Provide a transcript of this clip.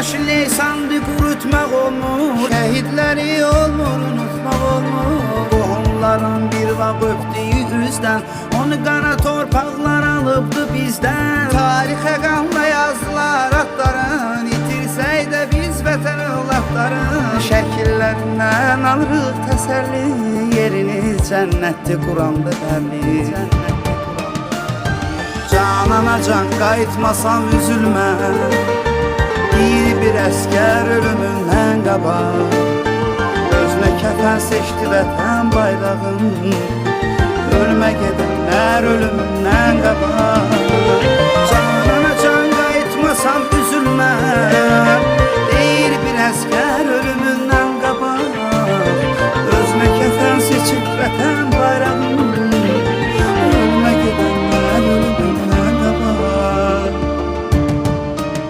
yaşıl leysandı qurutmaq olmur, şəhidləri olmur, unutmaq olmur. Qohumların bir vaxt öpdüyü üzdən, onu qara torpaqlar alıbdı bizdən. Tarixə qanla yazdılar adların, itirsək də biz vətən övladların. Şəkillərindən alırıq təsəlli, yeriniz cənnətdir Qurandır bəlli. Canana can qayıtmasam üzülmə, deyir bir əskər ölümündən qabaq. Özünə kəfən seçdi vətən bayrağın, ölmə gedənlər ölümündən qabaq. Canana can qayıtmasam üzülmə,